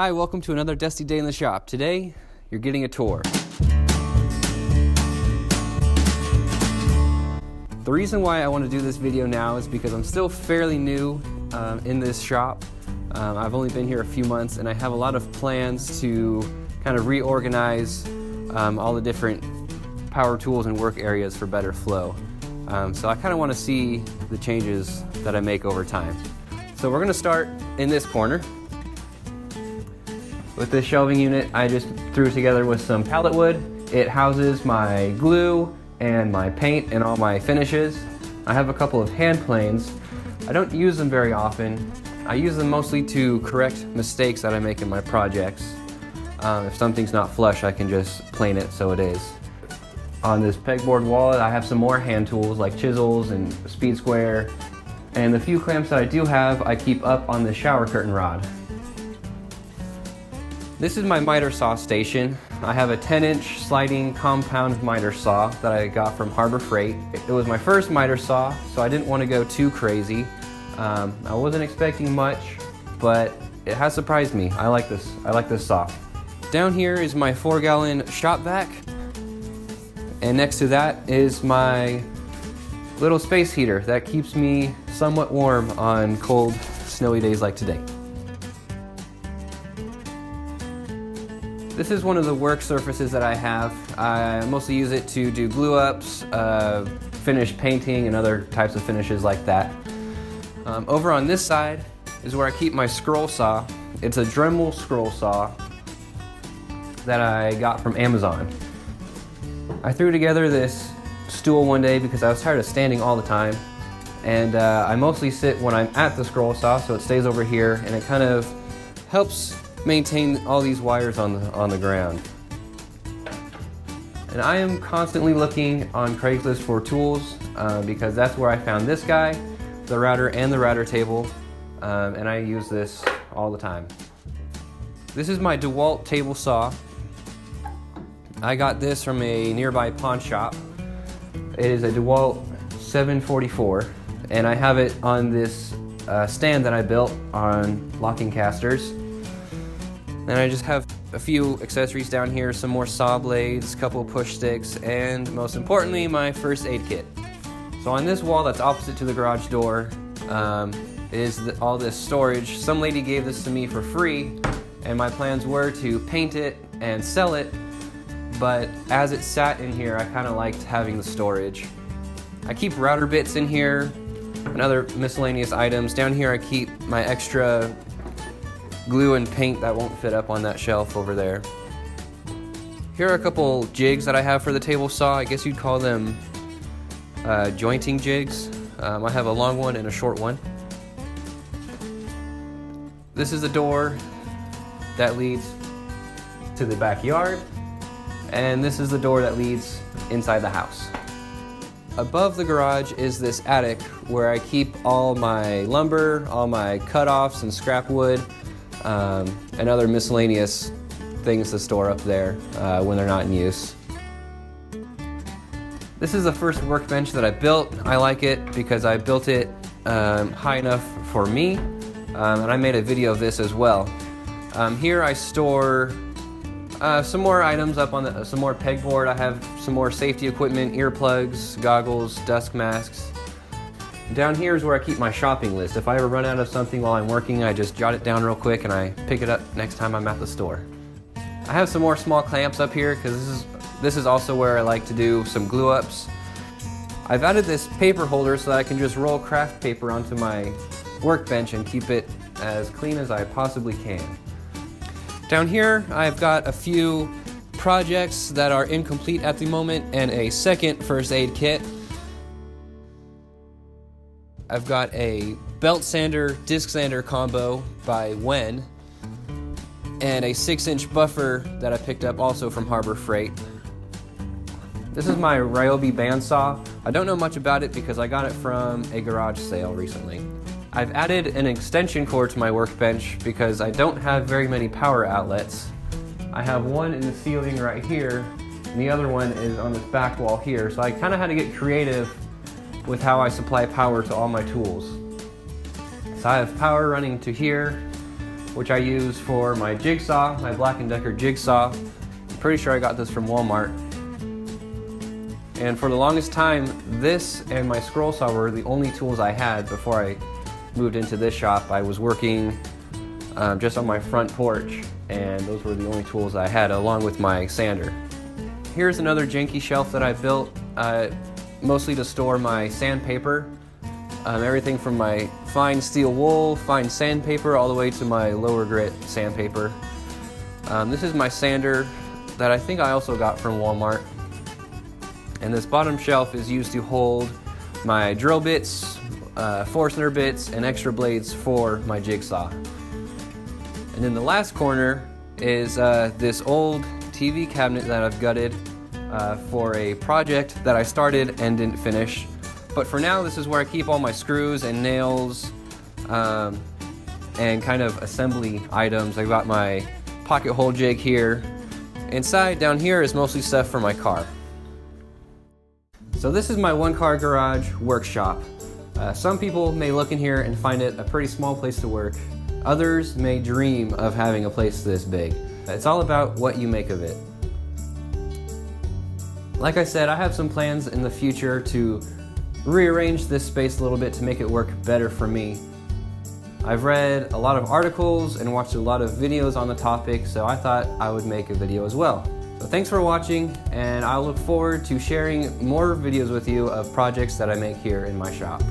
Hi, welcome to another dusty day in the shop. Today, you're getting a tour. The reason why I want to do this video now is because I'm still fairly new in this shop. I've only been here a few months and I have a lot of plans to kind of reorganize all the different power tools and work areas for better flow. So I kind of want to see the changes that I make over time. So we're going to start in this corner. With this shelving unit, I just threw it together with some pallet wood. It houses my glue and my paint and all my finishes. I have a couple of hand planes. I don't use them very often. I use them mostly to correct mistakes that I make in my projects. If something's not flush, I can just plane it so it is. On this pegboard wall, I have some more hand tools like chisels and speed square. And the few clamps that I do have, I keep up on the shower curtain rod. This is my miter saw station. I have a 10-inch sliding compound miter saw that I got from Harbor Freight. It was my first miter saw, so I didn't want to go too crazy. I wasn't expecting much, but it has surprised me. I like this saw. Down here is my 4-gallon shop vac, and next to that is my little space heater that keeps me somewhat warm on cold, snowy days like today. This is one of the work surfaces that I have. I mostly use it to do glue ups, finish painting, and other types of finishes like that. Over on this side is where I keep my scroll saw. It's a Dremel scroll saw that I got from Amazon. I threw together this stool one day because I was tired of standing all the time, and I mostly sit when I'm at the scroll saw, so it stays over here and it kind of helps maintain all these wires on the ground. And I am constantly looking on Craigslist for tools because that's where I found this guy, the router and the router table, and I use this all the time. This is my DeWalt table saw. I got this from a nearby pawn shop. It is a DeWalt 744, and I have it on this stand that I built on locking casters. Then I just have a few accessories down here, some more saw blades, a couple push sticks, and most importantly, my first aid kit. So on this wall that's opposite to the garage door is all this storage. Some lady gave this to me for free, and my plans were to paint it and sell it, but as it sat in here, I kind of liked having the storage. I keep router bits in here and other miscellaneous items. Down here I keep my extra glue and paint that won't fit up on that shelf over there. Here are a couple jigs that I have for the table saw. I guess you'd call them jointing jigs. I have a long one and a short one. This is the door that leads to the backyard, and this is the door that leads inside the house. Above the garage is this attic where I keep all my lumber, all my cutoffs and scrap wood, and other miscellaneous things to store up there when they're not in use. This is the first workbench that I built. I like it because I built it high enough for me, and I made a video of this as well. Here I store some more items up on some more pegboard. I have some more safety equipment, earplugs, goggles, dust masks. Down here is where I keep my shopping list. If I ever run out of something while I'm working, I just jot it down real quick and I pick it up next time I'm at the store. I have some more small clamps up here because this is also where I like to do some glue ups. I've added this paper holder so that I can just roll craft paper onto my workbench and keep it as clean as I possibly can. Down here I've got a few projects that are incomplete at the moment and a second first aid kit. I've got a belt sander, disc sander combo by Wen, and a 6-inch buffer that I picked up also from Harbor Freight. This is my Ryobi bandsaw. I don't know much about it because I got it from a garage sale recently. I've added an extension cord to my workbench because I don't have very many power outlets. I have one in the ceiling right here, and the other one is on this back wall here, so I kind of had to get creative with how I supply power to all my tools. So I have power running to here, which I use for my jigsaw, my Black & Decker jigsaw. I'm pretty sure I got this from Walmart. And for the longest time, this and my scroll saw were the only tools I had before I moved into this shop. I was working just on my front porch, and those were the only tools I had, along with my sander. Here's another janky shelf that I built, mostly to store my sandpaper. Everything from my fine steel wool, fine sandpaper, all the way to my lower grit sandpaper. This is my sander that I think I also got from Walmart. And this bottom shelf is used to hold my drill bits, Forstner bits, and extra blades for my jigsaw. And in the last corner is this old TV cabinet that I've gutted for a project that I started and didn't finish. But for now, this is where I keep all my screws and nails and kind of assembly items. I've got my pocket hole jig here. Inside down here is mostly stuff for my car. So this is my one-car garage workshop. Some people may look in here and find it a pretty small place to work. Others may dream of having a place this big. It's all about what you make of it. Like I said, I have some plans in the future to rearrange this space a little bit to make it work better for me. I've read a lot of articles and watched a lot of videos on the topic, so I thought I would make a video as well. So thanks for watching, and I'll look forward to sharing more videos with you of projects that I make here in my shop.